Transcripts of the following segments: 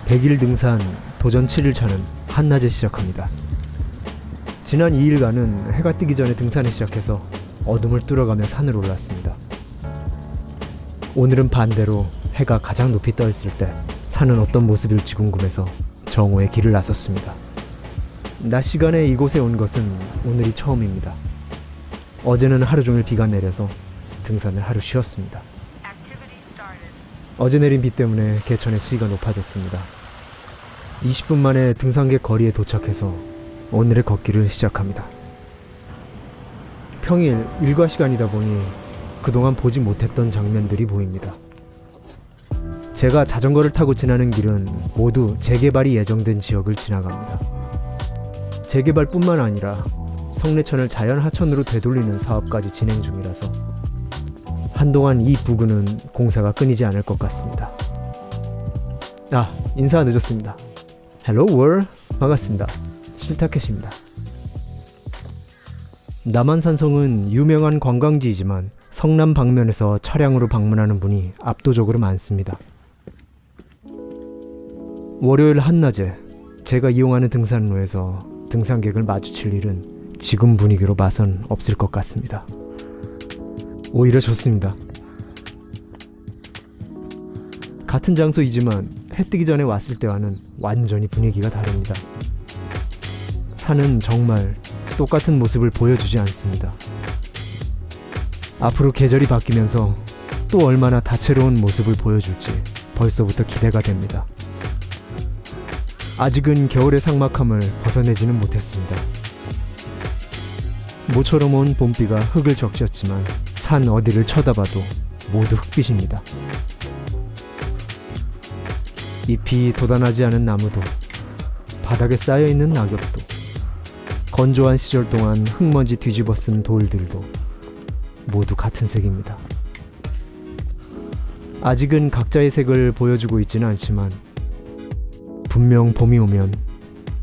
100일 등산 도전 7일차는 한낮에 시작합니다. 지난 2일간은 해가 뜨기 전에 등산을 시작해서 어둠을 뚫어가며 산을 올랐습니다. 오늘은 반대로 해가 가장 높이 떠 있을 때 산은 어떤 모습일지 궁금해서 정오에 길을 나섰습니다. 낮 시간에 이곳에 온 것은 오늘이 처음입니다. 어제는 하루 종일 비가 내려서 등산을 하루 쉬었습니다. 어제 내린 비 때문에 개천의 수위가 높아졌습니다. 20분 만에 등산객 거리에 도착해서 오늘의 걷기를 시작합니다. 평일 일과 시간이다 보니 그동안 보지 못했던 장면들이 보입니다. 제가 자전거를 타고 지나는 길은 모두 재개발이 예정된 지역을 지나갑니다. 재개발뿐만 아니라 성내천을 자연하천으로 되돌리는 사업까지 진행 중이라서 한동안 이 부근은 공사가 끊이지 않을 것 같습니다. 인사 늦었습니다. Hello world, 반갑습니다. 실타켓입니다. 남한산성은 유명한 관광지이지만 성남 방면에서 차량으로 방문하는 분이 압도적으로 많습니다. 월요일 한낮에 제가 이용하는 등산로에서 등산객을 마주칠 일은 지금 분위기로 봐선 없을 것 같습니다. 오히려 좋습니다. 같은 장소이지만 해 뜨기 전에 왔을 때와는 완전히 분위기가 다릅니다. 산은 정말 똑같은 모습을 보여주지 않습니다. 앞으로 계절이 바뀌면서 또 얼마나 다채로운 모습을 보여줄지 벌써부터 기대가 됩니다. 아직은 겨울의 삭막함을 벗어내지는 못했습니다. 모처럼 온 봄비가 흙을 적셨지만 산 어디를 쳐다봐도 모두 흙빛입니다. 잎이 돋아나지 않은 나무도 바닥에 쌓여있는 낙엽도 건조한 시절 동안 흙먼지 뒤집어 쓴 돌들도 모두 같은 색입니다. 아직은 각자의 색을 보여주고 있지는 않지만 분명 봄이 오면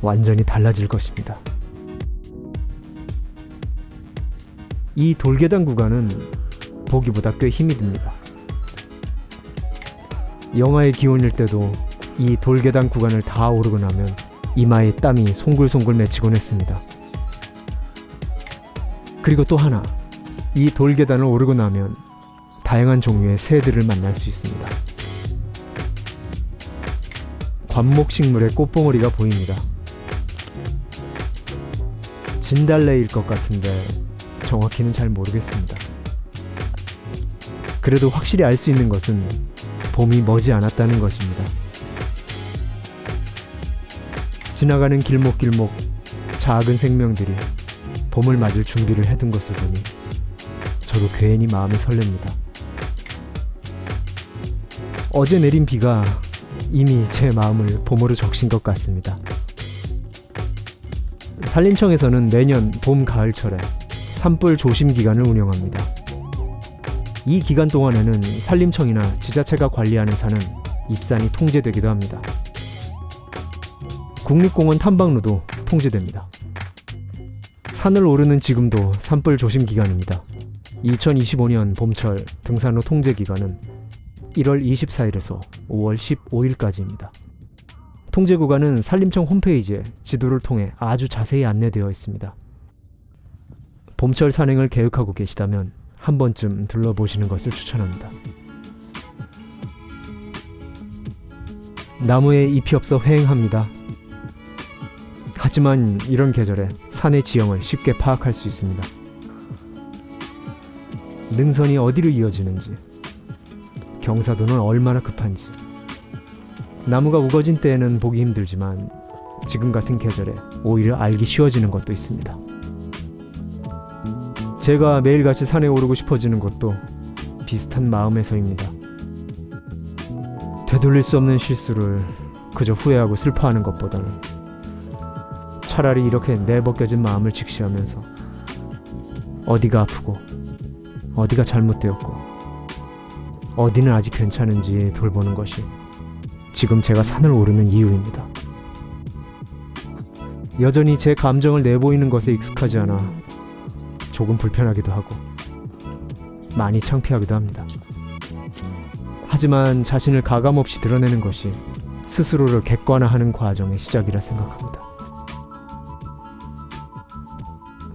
완전히 달라질 것입니다. 이 돌계단 구간은 보기보다 꽤 힘이 듭니다. 영하의 기온일 때도 이 돌계단 구간을 다 오르고 나면 이마에 땀이 송글송글 맺히곤 했습니다. 그리고 또 하나, 이 돌계단을 오르고 나면 다양한 종류의 새들을 만날 수 있습니다. 관목식물의 꽃봉오리가 보입니다. 진달래일 것 같은데 정확히는 잘 모르겠습니다. 그래도 확실히 알 수 있는 것은 봄이 머지 않았다는 것입니다. 지나가는 길목길목 작은 생명들이 봄을 맞을 준비를 해둔 것을 보니 저도 괜히 마음이 설렙니다. 어제 내린 비가 이미 제 마음을 봄으로 적신 것 같습니다. 산림청에서는 매년 봄, 가을철에 산불 조심 기간을 운영합니다. 이 기간 동안에는 산림청이나 지자체가 관리하는 산은 입산이 통제되기도 합니다. 국립공원 탐방로도 통제됩니다. 산을 오르는 지금도 산불 조심 기간입니다. 2025년 봄철 등산로 통제 기간은 1월 24일에서 5월 15일까지입니다. 통제 구간은 산림청 홈페이지에 지도를 통해 아주 자세히 안내되어 있습니다. 봄철 산행을 계획하고 계시다면 한 번쯤 둘러보시는 것을 추천합니다. 나무에 잎이 없어 회행합니다. 하지만 이런 계절에 산의 지형을 쉽게 파악할 수 있습니다. 능선이 어디로 이어지는지, 경사도는 얼마나 급한지. 나무가 우거진 때에는 보기 힘들지만 지금 같은 계절에 오히려 알기 쉬워지는 것도 있습니다. 제가 매일같이 산에 오르고 싶어지는 것도 비슷한 마음에서입니다. 되돌릴 수 없는 실수를 그저 후회하고 슬퍼하는 것보다는 차라리 이렇게 내벗겨진 마음을 직시하면서 어디가 아프고 어디가 잘못되었고 어디는 아직 괜찮은지 돌보는 것이 지금 제가 산을 오르는 이유입니다. 여전히 제 감정을 내보이는 것에 익숙하지 않아 조금 불편하기도 하고 많이 창피하기도 합니다. 하지만 자신을 가감없이 드러내는 것이 스스로를 객관화하는 과정의 시작이라 생각합니다.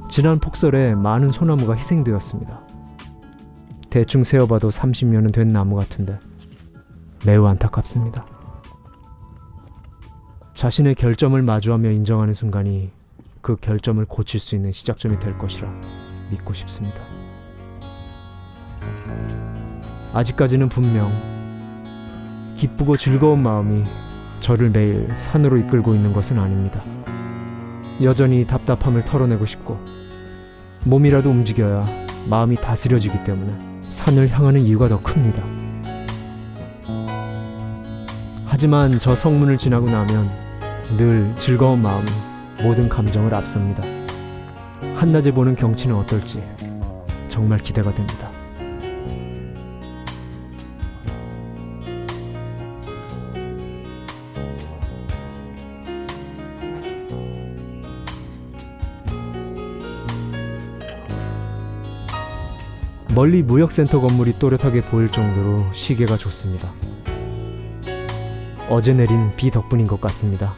지난 폭설에 많은 소나무가 희생되었습니다. 대충 세어봐도 30년은 된 나무 같은데 매우 안타깝습니다. 자신의 결점을 마주하며 인정하는 순간이 그 결점을 고칠 수 있는 시작점이 될 것이라 믿고 싶습니다. 아직까지는 분명 기쁘고 즐거운 마음이 저를 매일 산으로 이끌고 있는 것은 아닙니다. 여전히 답답함을 털어내고 싶고 몸이라도 움직여야 마음이 다스려지기 때문에 산을 향하는 이유가 더 큽니다. 하지만 저 성문을 지나고 나면 늘 즐거운 마음이 모든 감정을 앞섭니다. 한낮에 보는 경치는 어떨지 정말 기대가 됩니다. 멀리 무역센터 건물이 또렷하게 보일 정도로 시계가 좋습니다. 어제 내린 비 덕분인 것 같습니다.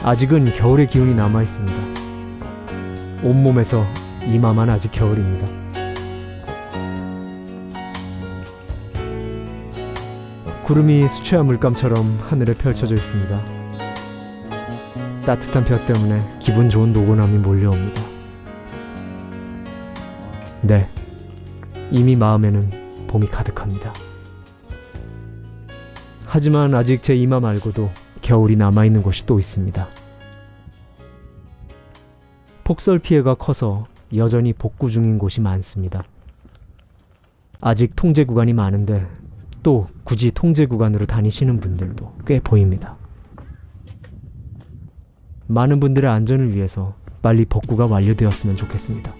아직은 겨울의 기운이 남아있습니다. 온몸에서 이마만 아직 겨울입니다. 구름이 수채화 물감처럼 하늘에 펼쳐져 있습니다. 따뜻한 볕 때문에 기분 좋은 노곤함이 몰려옵니다. 네, 이미 마음에는 봄이 가득합니다. 하지만 아직 제 이마 말고도 겨울이 남아있는 곳이 또 있습니다. 폭설 피해가 커서 여전히 복구 중인 곳이 많습니다. 아직 통제 구간이 많은데 또 굳이 통제 구간으로 다니시는 분들도 꽤 보입니다. 많은 분들의 안전을 위해서 빨리 복구가 완료되었으면 좋겠습니다.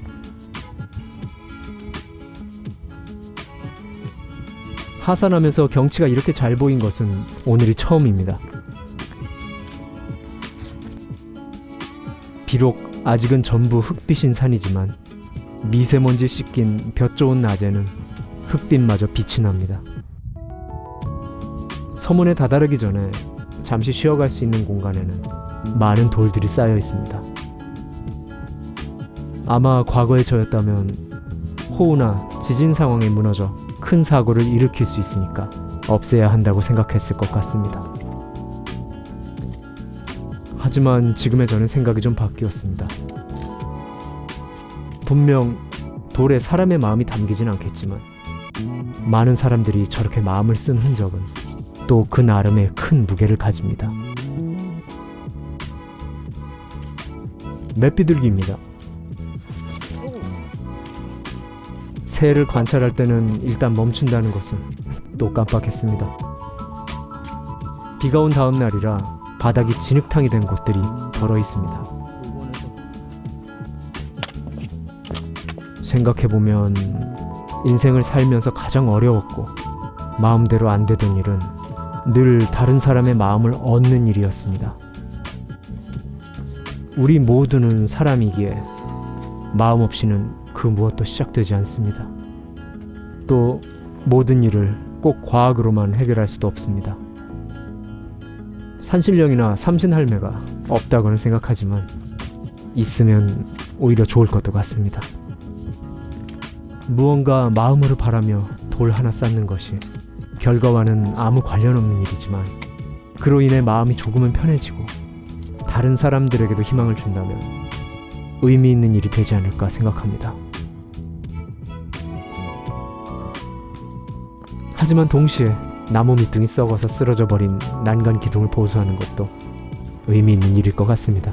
하산하면서 경치가 이렇게 잘 보인 것은 오늘이 처음입니다. 비록 아직은 전부 흙빛인 산이지만 미세먼지 씻긴 볕 좋은 낮에는 흙빛마저 빛이 납니다. 서문에 다다르기 전에 잠시 쉬어갈 수 있는 공간에는 많은 돌들이 쌓여 있습니다. 아마 과거에 저였다면 호우나 지진 상황에 무너져 큰 사고를 일으킬 수 있으니까 없애야 한다고 생각했을 것 같습니다. 하지만 지금의 저는 생각이 좀 바뀌었습니다. 분명 돌에 사람의 마음이 담기진 않겠지만 많은 사람들이 저렇게 마음을 쓴 흔적은 또 그 나름의 큰 무게를 가집니다. 맷비둘기입니다. 새를 관찰할 때는 일단 멈춘다는 것을 또 깜빡했습니다. 비가 온 다음 날이라 바닥이 진흙탕이 된 곳들이 덜어 있습니다. 생각해보면 인생을 살면서 가장 어려웠고 마음대로 안 되던 일은 늘 다른 사람의 마음을 얻는 일이었습니다. 우리 모두는 사람이기에 마음 없이는 그 무엇도 시작되지 않습니다. 또 모든 일을 꼭 과학으로만 해결할 수도 없습니다. 산신령이나 삼신할매가 없다고는 생각하지만 있으면 오히려 좋을 것도 같습니다. 무언가 마음으로 바라며 돌 하나 쌓는 것이 결과와는 아무 관련 없는 일이지만 그로 인해 마음이 조금은 편해지고 다른 사람들에게도 희망을 준다면 의미 있는 일이 되지 않을까 생각합니다. 하지만 동시에 나무 밑둥이 썩어서 쓰러져 버린 난간 기둥을 보수하는 것도 의미 있는 일일 것 같습니다.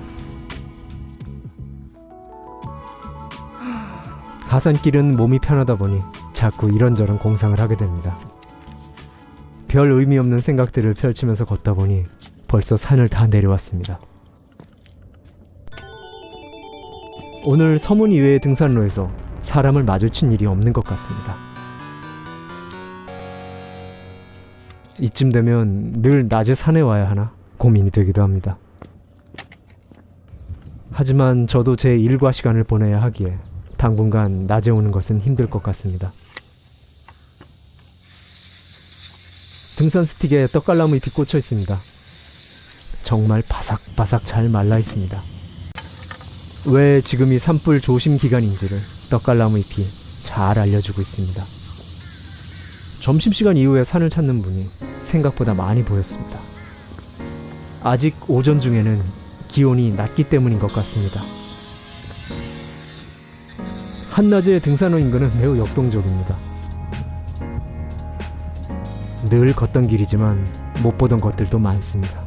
하산길은 몸이 편하다 보니 자꾸 이런저런 공상을 하게 됩니다. 별 의미 없는 생각들을 펼치면서 걷다 보니 벌써 산을 다 내려왔습니다. 오늘 서문 이외의 등산로에서 사람을 마주친 일이 없는 것 같습니다. 이쯤 되면 늘 낮에 산에 와야 하나 고민이 되기도 합니다. 하지만 저도 제 일과 시간을 보내야 하기에 당분간 낮에 오는 것은 힘들 것 같습니다. 등산 스틱에 떡갈나무 잎이 꽂혀 있습니다. 정말 바삭바삭 잘 말라 있습니다. 왜 지금이 산불 조심 기간인지를 떡갈나무 잎이 잘 알려주고 있습니다. 점심시간 이후에 산을 찾는 분이 생각보다 많이 보였습니다. 아직 오전 중에는 기온이 낮기 때문인 것 같습니다. 한낮의 등산로 인근은 매우 역동적입니다. 늘 걷던 길이지만 못 보던 것들도 많습니다.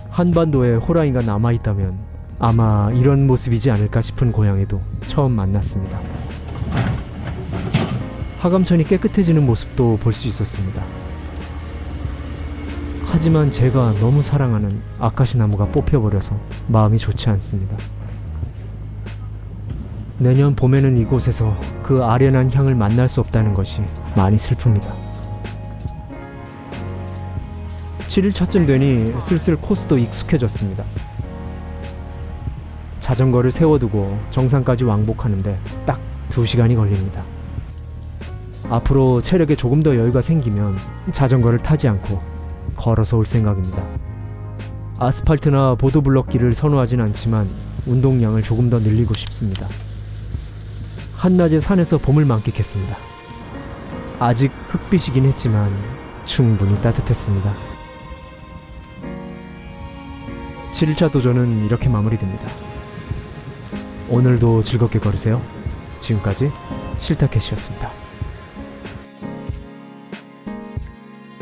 한반도에 호랑이가 남아있다면 아마 이런 모습이지 않을까 싶은 고양이도 처음 만났습니다. 하감천이 깨끗해지는 모습도 볼 수 있었습니다. 하지만 제가 너무 사랑하는 아카시 나무가 뽑혀버려서 마음이 좋지 않습니다. 내년 봄에는 이곳에서 그 아련한 향을 만날 수 없다는 것이 많이 슬픕니다. 7일차쯤 되니 슬슬 코스도 익숙해졌습니다. 자전거를 세워두고 정상까지 왕복하는데 딱 2시간이 걸립니다. 앞으로 체력에 조금 더 여유가 생기면 자전거를 타지 않고 걸어서 올 생각입니다. 아스팔트나 보도블럭길을 선호하진 않지만 운동량을 조금 더 늘리고 싶습니다. 한낮에 산에서 봄을 만끽했습니다. 아직 흙빛이긴 했지만 충분히 따뜻했습니다. 7일차 도전은 이렇게 마무리됩니다. 오늘도 즐겁게 걸으세요. 지금까지 실타캐시였습니다.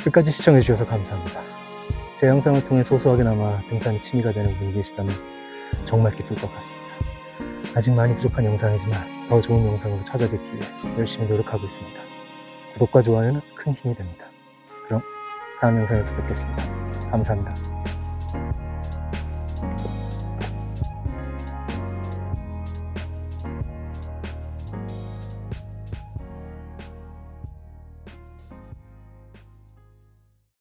끝까지 시청해주셔서 감사합니다. 제 영상을 통해 소소하게나마 등산이 취미가 되는 분이 계시다면 정말 기쁠 것 같습니다. 아직 많이 부족한 영상이지만 더 좋은 영상으로 찾아뵙기 위해 열심히 노력하고 있습니다. 구독과 좋아요는 큰 힘이 됩니다. 그럼 다음 영상에서 뵙겠습니다. 감사합니다.